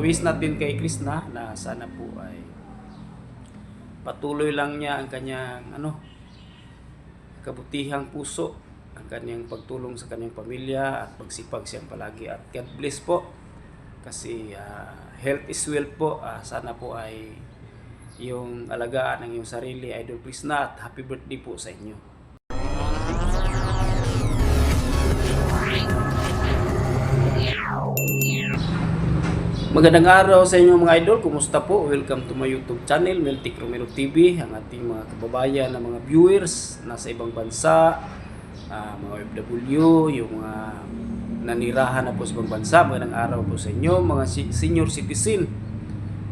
wish natin kay Krishna na sana po ay patuloy lang niya ang kanyang kabutihang puso, ang kanyang pagtulong sa kanyang pamilya at pagsipag siyang palagi. At God bless po kasi health is wealth po. Sana po ay yung alagaan ng iyong sarili, Idol Krishna, at happy birthday po sa inyo. Magandang araw sa inyo mga idol. Kumusta po? Welcome to my YouTube channel, Meltic Romero TV. Ang ating mga kababayan na mga viewers nasa ibang bansa, mga OFW, yung mga nanirahan na po sa ibang bansa. Magandang araw po sa inyo mga senior citizen.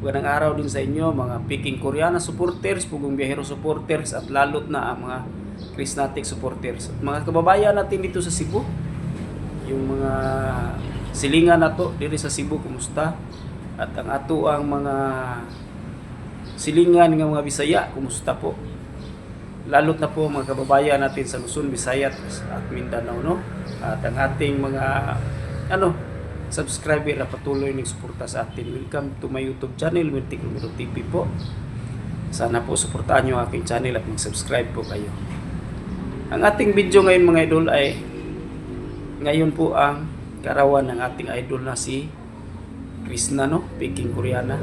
Magandang araw din sa inyo mga Peking Koreana supporters, Pugong Biyahero supporters, at lalot na ang mga Krishnatic supporters. At mga kababayan natin dito sa Cebu, yung mga silingan na to diri sa Cebu, kumusta? At ang ato ang mga silingan ng mga Bisaya, kumusta po? Lalot na po mga kababayan natin sa Luzon, Visayas at Mindanao, no? At ang ating mga subscriber na patuloy ng suporta sa atin. Welcome to my YouTube channel, Meltic Romero TV po. Sana po suportahan nyo aking channel at mag-subscribe po kayo. Ang ating video ngayon mga idol ay ngayon po ang karawan ng ating idol na si Krishna, no? Peking Koreana.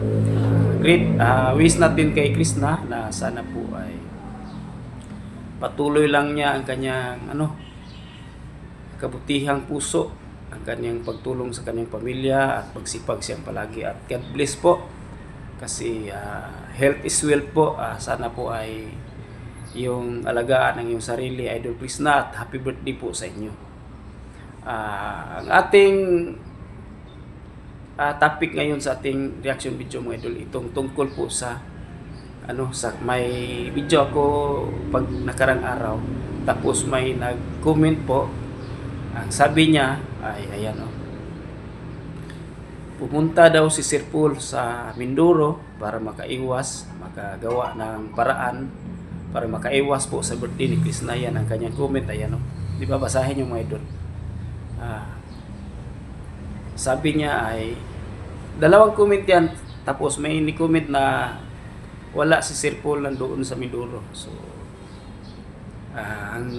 Great. Wish natin kay Krishna na sana po ay patuloy lang niya ang kanyang kabutihang puso, ang kanyang pagtulong sa kanyang pamilya at pagsipag siyang palagi. At God bless po kasi health is wealth po. Sana po ay yung alagaan ng iyong sarili, Idol Krishna, at happy birthday po sa inyo. Ang ating topic ngayon sa ating reaction video mga idol, itong tungkol po sa sa may video ako pag nakarang araw, tapos may nag-comment po. Ang sabi niya ay ayan, pumunta daw si Sir Paul sa Mindoro para makagawa ng paraan para makaiwas po sa birthday ni Krishna. Yan ang kanyang comment, ayan, di ba? Basahin yung mga idol. Sabi niya ay dalawang comment yan, tapos may ni-comment na wala si Sir Paul nandoon sa Mindoro. So ang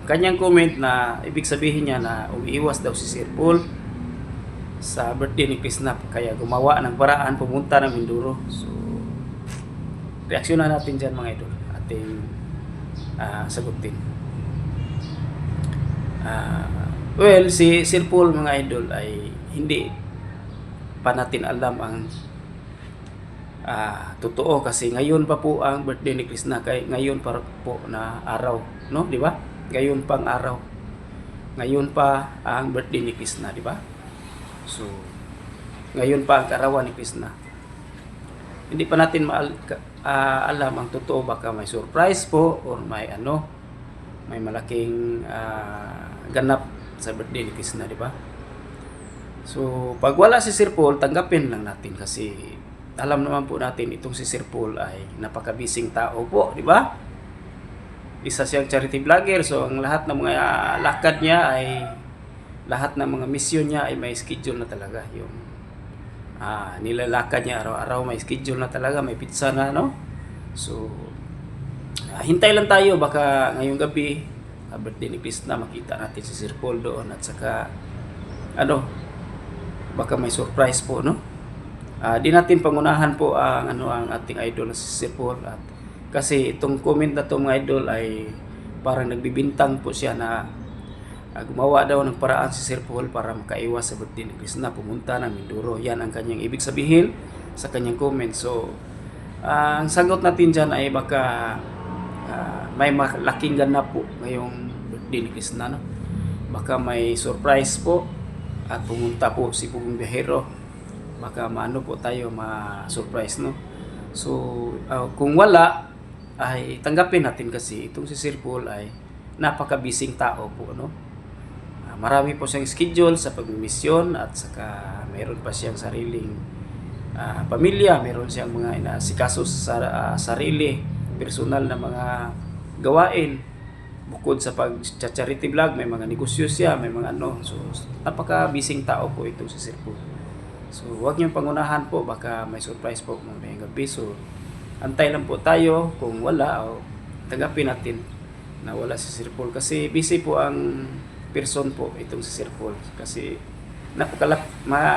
kanyang comment na ibig sabihin niya na umiiwas daw si Sir Paul sa birthday ni Krishna, kaya gumawa ng paraan pumunta ng Mindoro. So reaksyonan natin dyan mga idol, ating sagutin. Well, si Sir Paul mga idol ay hindi pa natin alam ang totoo kasi ngayon pa po ang birthday ni Krishna, kay ngayon pa po na araw, no, di ba? Ngayon pang araw. Ngayon pa ang birthday ni Krishna, di ba? So ngayon pa ang karawan ni Krishna. Hindi pa natin alam ang totoo, baka may surprise po or may may malaking ganap sa birthday ni Krishna, di ba? So pag wala si Sir Paul, tanggapin lang natin kasi alam naman po natin itong si Sir Paul ay napakabising tao po, di ba? Isa siyang charity vlogger, so ang lahat ng mga lakad niya ay lahat ng mga mission niya ay may schedule na talaga. Yung nilalakad niya araw-araw, may schedule na talaga, may pizza na, no? So hintay lang tayo, baka ngayong gabi birthday ni Krishna, makita natin si Sir Paul doon, at saka baka may surprise po, no? Di natin pangunahan po ang ating idol na si Sir Paul, at kasi itong comment na to mga idol ay parang nagbibintang po siya na gumawa daw ng paraan si Sir Paul para makaiwas sa birthday ni Krishna, pumunta ng Mindoro. Yan ang kanyang ibig sabihin sa kanyang comment. So ang sagot natin dyan ay baka may malaking ganap po ngayong birthday ni Krishna, no? Baka may surprise po at pumunta po si Pugong Biyahero, baka po tayo ma-surprise, no? So kung wala ay tanggapin natin kasi itong si Sir Paul ay napakabising tao po, no? Marami po siyang schedule sa pagmimisyon, at saka mayroon pa siyang sariling pamilya, mayroon siyang mga inasikaso sa sarili, personal na mga gawain. Bukod sa pag-charity vlog, may mga negosyo siya, may mga So napaka-bising tao po itong si Sir Paul. So, huwag niyong pangunahan po, baka may surprise po mamayang gabi. So, antay lang po tayo kung wala o tanggapin natin na wala si Sir Paul. Kasi busy po ang person po itong si Sir Paul. Kasi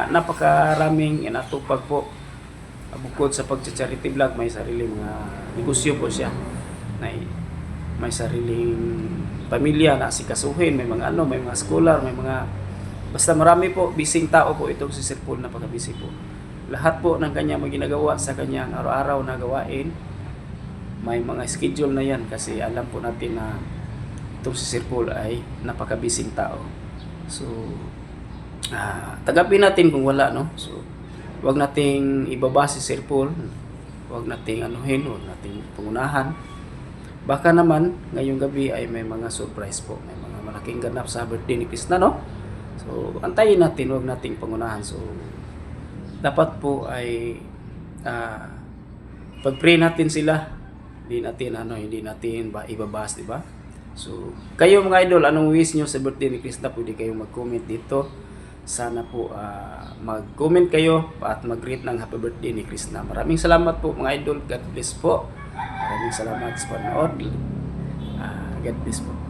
napakaraming inatupag po. Bukod sa pag-charity vlog, may sariling negosyo po siya. May sariling pamilya na asikasuhin, may mga may mga scholar, may mga basta marami po, bising tao po itong si Sir Paul, napaka-busy po. Lahat po ng kanya ginagawa sa kanyang araw-araw na gawain, may mga schedule na yan kasi alam po natin na itong si Sir Paul ay napaka-bising tao. So, tagapin natin kung wala, no? So, wag nating ibaba si Sir Paul, wag nating wag nating pangunahan. Baka naman, ngayong gabi ay may mga surprise po, may mga malaking ganap sa birthday ni Krishna, no? So, antayin natin, wag nating pangunahan. So, dapat po ay pag-pray natin sila, hindi natin ibabas, di ba? So, kayo mga idol, anong wish nyo sa birthday ni Krishna? Pwede kayong mag-comment dito. Sana po mag-comment kayo at mag-greet ng happy birthday ni Krishna. Maraming salamat po mga idol. God bless po. Maraming salamat sa panood. God bless po.